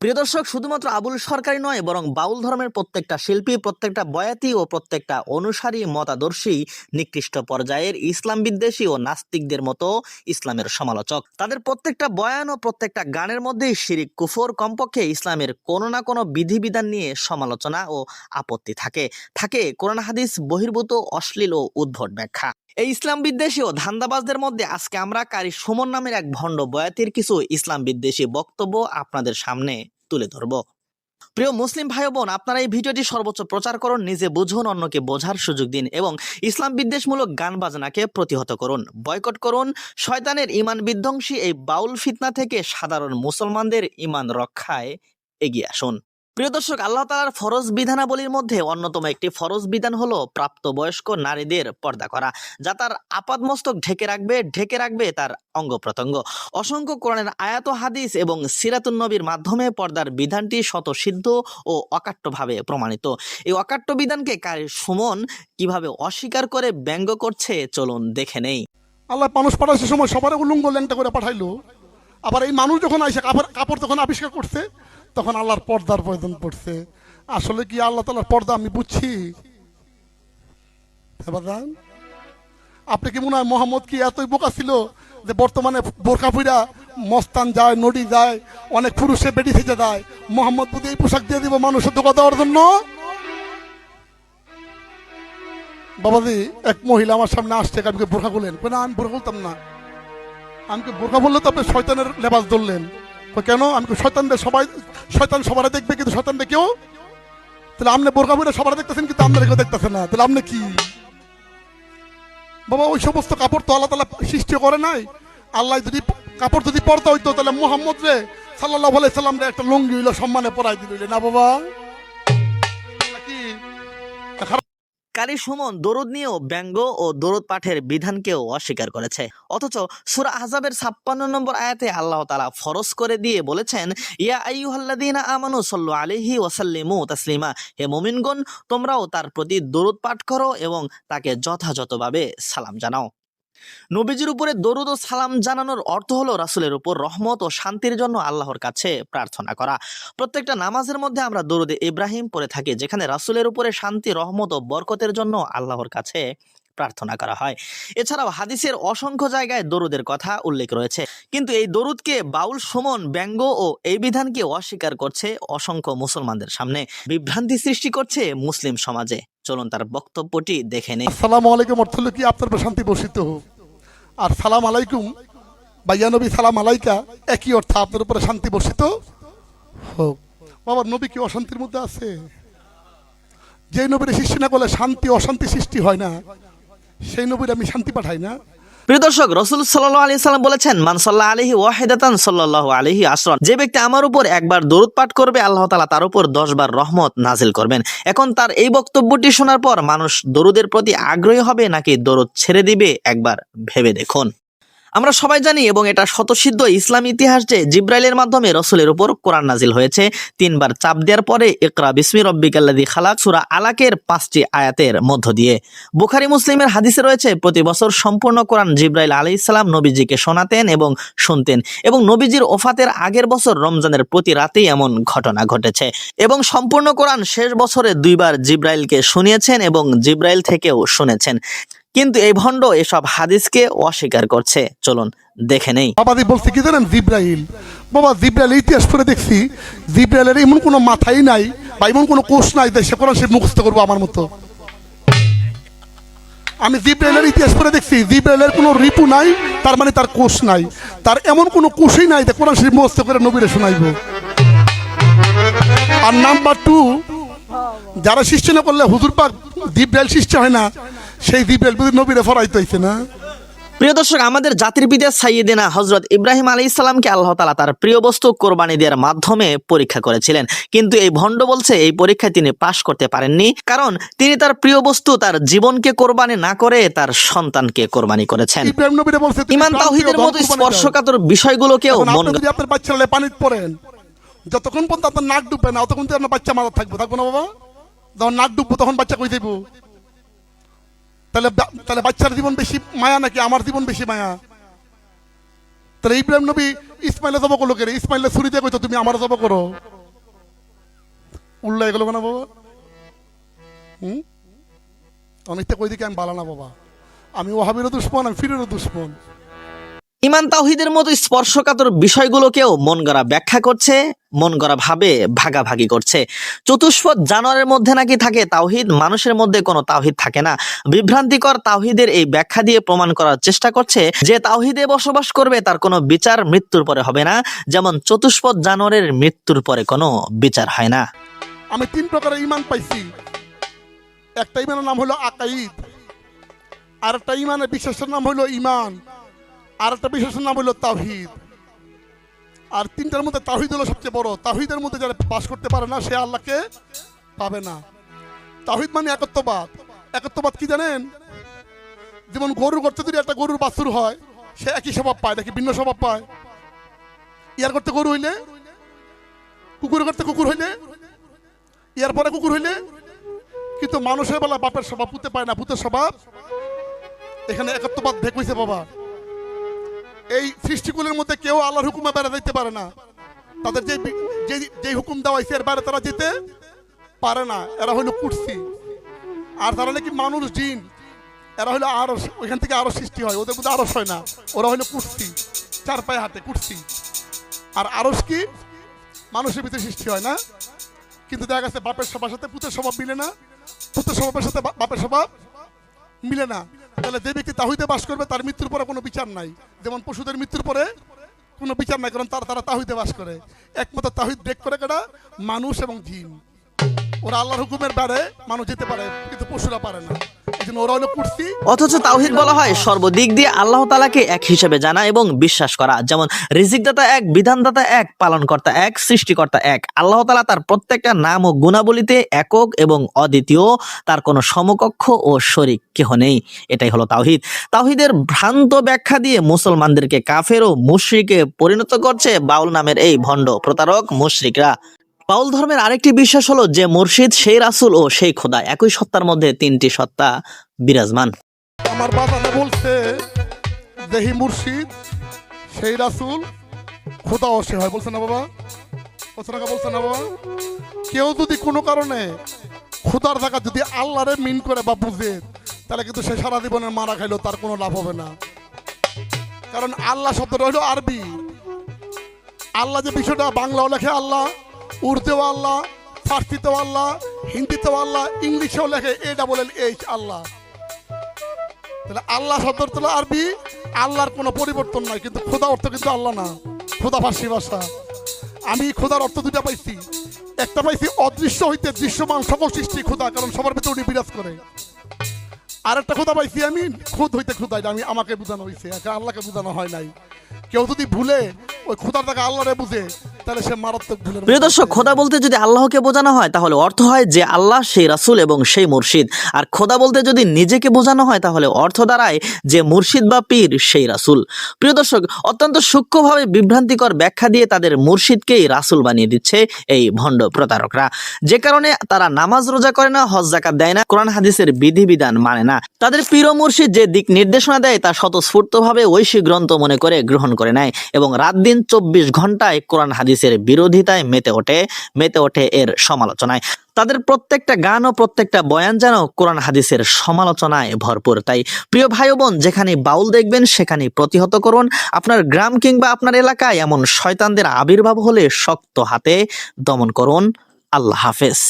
প্রিয় দর্শক, শুধুমাত্র আবুল সরকারই নয় বরং বাউল ধর্মের প্রত্যেকটা শিল্পী, প্রত্যেকটা বয়াতি ও প্রত্যেকটা অনুসারী মতাদর্শী নিকৃষ্ট পর্যায়ের ইসলাম বিদ্বেষী ও নাস্তিকদের মতো ইসলামের সমালোচক। তাদের প্রত্যেকটা বয়ান ও প্রত্যেকটা গানের মধ্যেই শিরিক, কুফর, কমপক্ষে ইসলামের কোনো না কোনো বিধিবিধান নিয়ে সমালোচনা ও আপত্তি থাকে কোরআন হাদিস বহির্ভূত অশ্লীল ও উদ্ভট ব্যাখ্যা। এই ইসলাম বিদ্বেষী ও ধান্দাবাজদের মধ্যে আজকে আমরা কারি সুমন নামের এক ভণ্ড বয়াতির কিছু ইসলাম বিদ্বেষী বক্তব্য আপনাদের সামনে তুলে ধরব। প্রিয় মুসলিম ভাই বোন, আপনারা এই ভিডিওটি সর্বোচ্চ প্রচার করুন, নিজে বুঝুন, অন্যকে বোঝার সুযোগ দিন এবং ইসলাম বিদ্বেষমূলক গান বাজনাকে প্রতিহত করুন, বয়কট করুন। শয়তানের ঈমান বিধ্বংসী এই বাউল ফিতনা থেকে সাধারণ মুসলমানদের ঈমান রক্ষায় এগিয়ে আসুন। প্রিয় দর্শক, আল্লাহ তাআলার ফরজ বিধানাবলীর মধ্যে অন্যতম একটি ফরজ বিধান হলো প্রাপ্তবয়স্ক নারীদের পর্দা করা, যা তার আপাদমস্তক ঢেকে রাখবে তার অঙ্গ প্রত্যঙ্গ। অসংখ্য কোরআনের আয়াত ও হাদিস এবং সিরাতুন নবীর মাধ্যমে পর্দার বিধানটি স্বতঃসিদ্ধ ও অকাট্যভাবে প্রমাণিত। এই অকাট্য বিধানকে কারি সুমন কিভাবে অস্বীকার করে ব্যঙ্গ করছে, চলুন দেখে নেই। আল্লাহ মানুষ পাঠানোর সময় সবার উলঙ্গ ল্যাংটা করে পাঠাইলো, আবার এই মানুষ যখন আইসে কাপড় তখন আবিষ্কার করছে, তখন আল্লাহর পর্দার প্রয়োজন পড়ছে। আসলে কি আল্লাহ তাআলার পর্দা আমি বুঝছি? আপনি কি মনে হয় মোহাম্মদ কি এতই বোকা ছিল যে বর্তমানে বোরকা পইরা মস্তান যায়, নদী যায়, অনেক পুরুষে বেটি থেকে যায়, মোহাম্মদ বুঝি এই পোশাক দিয়ে দিব মানুষের ধোঁকা দেওয়ার জন্য? বাবাজি, এক মহিলা আমার সামনে আসছে, আমি বোরকা খুলেন, না আমি বোরকা খুলতাম না। আমি বোরকা বললে তো আপনি শয়তানের লেবাস ধরলেন। কেন? আমি শয়তান সবার দেখবে, কিন্তু শয়তান দেখেও তাহলে আপনি বোরকা পরে সবার দেখতেছেন, কিন্তু আপনার কেউ দেখতেছে না, তাহলে আপনি কি? বাবা, ওই সমস্ত কাপড় তো আল্লাহ তাআলা সৃষ্টি করে নাই। আল্লাহ যদি কাপড় যদি পরতে হইতো, তাহলে মুহাম্মদ রে সাল্লাল্লাহু আলাইহি সাল্লাম রে একটা লুঙ্গি হইলো সম্মানে পরাই দিল না বাবা? কারি সুমন দরুদ নিয়েও ব্যঙ্গ ও দরুদ পাঠের বিধানকেও অস্বীকার করেছে। অথচ সূরা আহজাবের 56 নম্বর আয়াতে আল্লাহ তাআলা ফরজ করে দিয়ে বলেছেন, ইয়া আইয়ুহাল্লাযীনা আমানু সাল্লু আলাইহি ওয়া সাল্লিমু তাসলিমা, হে মুমিনগণ, তোমরাও তার প্রতি দরুদ পাঠ করো এবং তাকে যথাযথভাবে সালাম জানাও। নবীজির উপরে দরুদ ও সালাম জানানোর অর্থ হলো রাসূলের উপর রহমত ও শান্তির জন্য আল্লাহর কাছে প্রার্থনা করা। প্রত্যেকটা নামাজের মধ্যে আমরা দরুদে ইব্রাহিম পড়ে থাকি, যেখানে রাসূলের উপরে শান্তি, রহমত ও বরকতের জন্য আল্লাহর কাছে প্রার্থনা করা হয়। এছাড়াও হাদিসের অসংখ্য জায়গায় দরুদের কথা উল্লেখ রয়েছে, কিন্তু এই দরুদকে বাউল সুমন ব্যঙ্গ ও এই বিধানকে অস্বীকার করছে অসংখ্য মুসলমানদের সামনে, বিভ্রান্তি সৃষ্টি করছে মুসলিম সমাজে। চলুন তার বক্তব্যটি দেখে নেই। আসসালামু আলাইকুম অর্থ হলো কি আপনার উপর শান্তি বর্ষিত হোক, আর সালাম আলাইকুম ভাইয়া নবী সালাম আলাইকা একই অর্থ আপনার উপরে শান্তি বর্ষিত হোক। বাবা, নবী কি অশান্তির মধ্যে আছে? যে নবীর সৃষ্টি না করলে শান্তি অশান্তি সৃষ্টি হয় না, সেই নবীর আমি শান্তি পাঠাই না? প্রিয় দর্শক, রাসূল সাল্লাল্লাহু আলাইহি সাল্লাম বলেছেন, মান সাল্লা আলাইহি ওয়াহিদাতান সাল্লাল্লাহু আলাইহি আশরান, যে ব্যক্তি আমার উপর একবার দরুদ পাঠ করবে, আল্লাহ তাআলা তার উপর 10 বার রহমত নাজিল করবেন। এখন তার এই বক্তব্যটি শোনার পর মানুষ দরুদের প্রতি আগ্রহী হবে নাকি দরুদ ছেড়ে দিবে, একবার ভেবে দেখুন। আমরা সবাই জানি এবং এটা স্বতঃসিদ্ধ ইসলাম ইতিহাস যে জিব্রাইলের মাধ্যমে রাসূলের উপর কোরআন নাজিল হয়েছে 3 বার চাপ দেওয়ার পরে ইকরা বিসমি রাব্বিকাল্লাযী খালাক সূরা আলাকের 5টি আয়াতের মধ্য দিয়ে। বুখারী মুসলিমের হাদিসে রয়েছে, প্রতি বছর সম্পূর্ণ কোরআন জিব্রাইল আলাইহিস সালাম নবীজিকে শোনাতেন এবং শুনতেন, এবং নবীজির ওফাতের আগের বছর রমজানের প্রতি রাতেই এমন ঘটনা ঘটেছে, এবং সম্পূর্ণ কোরআন শেষ বছরে 2 বার জিব্রাইলকে শুনিয়েছেন এবং জিব্রাইল থেকেও শুনেছেন। কিন্তু এই ভণ্ড এসব হাদিসকে অস্বীকার করছে। চলুন দেখে নেই। বাবাদি বলছে কি জানেন? জিব্রাইল। বাবা, জিব্রাইলের ইতিহাস পড়ে দেখছি, জিব্রাইলের এমন কোনো মাথাই নাই বা এমন কোনো কোষ নাই যে সে কোরআন শরীফ মুখস্থ করবো আমার মতো। আমি জিব্রাইলের ইতিহাস পড়ে দেখছি, জিব্রাইলের কোনো রিপু নাই, তার মানে তার কোষ নাই, তার এমন কোনো কোষই নাই যে কোরআন শরীফ মুখস্থ করে নবীরে শোনাইব। আর নাম্বার 2, যারা সৃষ্টি না করলে হুজুর পাক জিব্রাইল সৃষ্টি হয় না, সেই জিব্রাইল বুঝি নবীরে ফরাইতে হইছে না? প্রিয় দর্শক, আমাদের জাতির পিতা সাইয়েদিনা হযরত ইব্রাহিম আলাইহিস সালামকে আল্লাহ তাআলা তার প্রিয় বস্তু কোরবানি দেওয়ার মাধ্যমে পরীক্ষা করেছিলেন, কিন্তু এই ভণ্ড বলছে এই পরীক্ষায় তিনি পাশ করতে পারেননি, কারণ তিনি তার প্রিয় বস্তু তার জীবনকে কোরবানি না করে তার সন্তানকে কোরবানি করেছেন। ইব্রাহিম নবীরে বলছে ঈমান তাওহীদের মতো স্পর্শকাতর বিষয়গুলোকেও যদি আপনার বাচ্চারা পানিতে পড়েন, যতক্ষণ পর্যন্ত আপনার নাক ডুববে না ততক্ষণ আপনার বাচ্চা মাথা থাকবে না বাবা? যখন নাক ডুববো তখন বাচ্চা কই যাইব? তাহলে বাচ্চার জীবন বেশি মায়া নাকি আমার জীবন বেশি মায়া? তাহলে ইব্রাহিম নবী ইসমাইলে জব করলো, ইসমাইলে ছুরি দিয়ে কইতো তুমি আমার জব করো। উল্লাই গেল না বাবা? অনেকটা কই দিকে আমি বালা না বাবা, আমি ওয়াহাবিরও দুশ্মন, আমি ফিরেরও দুশ্মন। ইমান তাওহীদের মতো স্পর্শকাতর বিষয়গুলোকেও মন গড়া ব্যাখ্যা করছে, মন গড়া ভাবে ভাগাভাগি করছে। চতুষ্পদ জানোয়ারের মধ্যে নাকি থাকে তাওহীদ, মানুষের মধ্যে কোনো তাওহীদ থাকে না। বিভ্রান্তিকর তাওহীদের এই ব্যাখ্যা দিয়ে প্রমাণ করার চেষ্টা করছে যে তাওহীদে বসবাস করবে তার কোনো বিচার মৃত্যুর পরে হবে না, যেমন চতুষ্পদ জানোয়ারের মৃত্যুর পরে কোনো বিচার হয় না। আমি 3 প্রকারের ইমান পাইছি। একটা ইমানের নাম হলো আকাইদ, আর একটা ইমানের বিশ্বাসের নাম হলো ইমান, আর একটা বিশ্বাসের নাম হলো তাওহীদ। আর 3টার মধ্যে তাওহীদ হলো সবচেয়ে বড়। তাওহীদের মধ্যে যারা পাস করতে পারে না সে আল্লাহকে পাবে না। তাওহীদ মানে একত্ববাদ। একত্ববাদ কি জানেন? যেমন গরুর করতে যদি একটা গরুর বাছুর হয়, সে একই স্বভাব পায় নাকি ভিন্ন স্বভাব পায়? ইয়ার করতে গরু হইলে, কুকুর করতে কুকুর হইলে, ইয়ার পরে কুকুর হইলে, কিন্তু মানুষের বেলা বাপের স্বভাব পুঁতে পায় না, ভূতের স্বভাব। এখানে একত্ববাদ ভেক হইছে বাবা। এই সৃষ্টিকুলের মধ্যে কেউ আল্লাহর হুকুমে বেড়ে যেতে পারে না। তাদের যে হুকুম দেওয়া হয়েছে এর বাইরে তারা যেতে পারে না। এরা হইলো কুরসি। আর তারা নাকি মানুষ জিন, এরা হইলো আরশ। ওইখান থেকে আরশ সৃষ্টি হয়, ওদের মধ্যে আরশ হয় না। ওরা হইলো কুরসি, 4 পায়ে হাঁটে কুরসি। আর আরশ কি? মানুষের ভিতরে সৃষ্টি হয় না। কিন্তু দেখা গেছে বাপের স্বভাবের সাথে পুতের স্বভাব মিলে না, পুতের স্বভাবের সাথে বাপের স্বভাব মিলে না। তাহলে যে ব্যক্তি তাওহীদে বাস করবে তার মৃত্যুর পরে কোনো বিচার নাই। যেমন পশুদের মৃত্যুর পরে কোনো বিচার নাই, কারণ তারা তাওহীদে বাস করে। একমাত্র তাওহীদ ব্রেক করে কেডা? মানুষ এবং জিন। ওরা আল্লাহর হুকুমের বাইরে মানুষ যেতে পারে, কিন্তু পশুরা পারে না। এজন্য ওরা হলো কুরসি। অথচ তাওহীদ বলা হয় সর্বদিক দিয়ে আল্লাহ তাআলাকে এক হিসেবে জানা এবং বিশ্বাস করা। যেমন রিজিকদাতা এক, বিধানদাতা এক, পালনকর্তা এক, সৃষ্টিকর্তা এক। আল্লাহ তাআলা তার প্রত্যেকটা নাম ও গুণাবলীতে একক এবং অদ্বিতীয়, তার কোনো সমকক্ষ ও শরীক কেহ নেই। এটাই হলো তাওহীদ। তাওহীদের ভ্রান্ত ব্যাখ্যা দিয়ে মুসলমানদেরকে কাফের ও মুশরিকে পরিণত করছে বাউল নামের এই ভণ্ড প্রতারক মুশরিকরা। বাউল ধর্মের আরেকটি বিশ্বাস হলো যে মুর্শিদ সেই রাসূল ও সেই খোদা, একই সত্তার মধ্যে 3টি সত্তা বিরাজমান। আমার বাজানে বলছে যেহি মুর্শিদ সেই রাসূল, খোদা ও সে হয়। বলছে না বাবা? বলছে না বাবা? কেউ যদি কোনো কারণে খোদার জায়গা যদি আল্লাহরে মিন করে বা বুঝে, তাহলে কিন্তু সে সারা জীবনের মারা খাইলেও তার কোনো লাভ হবে না। কারণ আল্লাহ শব্দটা হলো আরবি। আল্লাহ যে বিষয়টা বাংলাও লেখে আল্লাহ, উর্দুও আল্লাহ, ফার্সিতেও আল্লাহ, হিন্দিতেও আল্লাহ, ইংলিশেও লেখে AWH আল্লাহ। তাহলে আল্লাহ শব্দটা হলো আরবি, আল্লাহর কোনো পরিবর্তন নাই। কিন্তু খোদা অর্থ কিন্তু আল্লাহ না, খোদা ফার্সি ভাষা। আমি খোদার অর্থ 2টা পাইছি। একটা পাইছি অদৃশ্য হইতে দৃশ্যমান সকল সৃষ্টি খোদা, কারণ সবার ভিতরে উনি বিরাজ করে। আরেকটা খোদা পাইছি আমি খুদ হইতে খোদা, আমি আমাকে বোঝানো হয়েছে, আল্লাহকে বোঝানো হয় নাই। কেউ যদি ভুলে ওই খোদার টাকা আল্লাহরে বুঝে, তাহলে সে মারাত্মক ভুলের। প্রিয় দর্শক, খোদা বলতে যদি আল্লাহকে বোঝানো হয় তাহলে অর্থ হয় যে আল্লাহ সেই রাসূল এবং সেই মুর্শিদ। আর খোদা বলতে যদি নিজেকে বোঝানো হয় তাহলে অর্থ দাঁড়ায় যে মুর্শিদ বা পীর সেই রাসূল। প্রিয় দর্শক, অত্যন্ত সূক্ষ্মভাবে বিভ্রান্তিকর ব্যাখ্যা দিয়ে তাদের মুর্শিদকেই রাসূল বানিয়ে দিচ্ছে এই ভণ্ড প্রতারকরা। যে কারণে তারা নামাজ রোজা করে না, হজ যাকাত দেয় না, কোরআন হাদিসের বিধিবিধান মানে না। তাদের পীর ও মুর্শিদ যে দিক নির্দেশনা দেয় তা স্বতঃস্ফূর্তভাবে ঐশী গ্রন্থ মনে করে গ্রহণ করে নেয় এবং রাত দিন 24 ঘন্টায় কোরআন হাদিসের বিরোধিতায় মেতে ওঠে এর সমালোচনায়। তাদের প্রত্যেকটা গান ও প্রত্যেকটা বয়ান যেন কোরআন হাদিসের সমালোচনায় ভরপুর। তাই প্রিয় ভাই ও বোন, যেখানে বাউল দেখবেন সেখানে প্রতিহত করুন। আপনার গ্রাম কিংবা আপনার এলাকায় এমন শয়তানদের আবির্ভাব হলে শক্ত হাতে দমন করুন। আল্লাহ হাফেজ।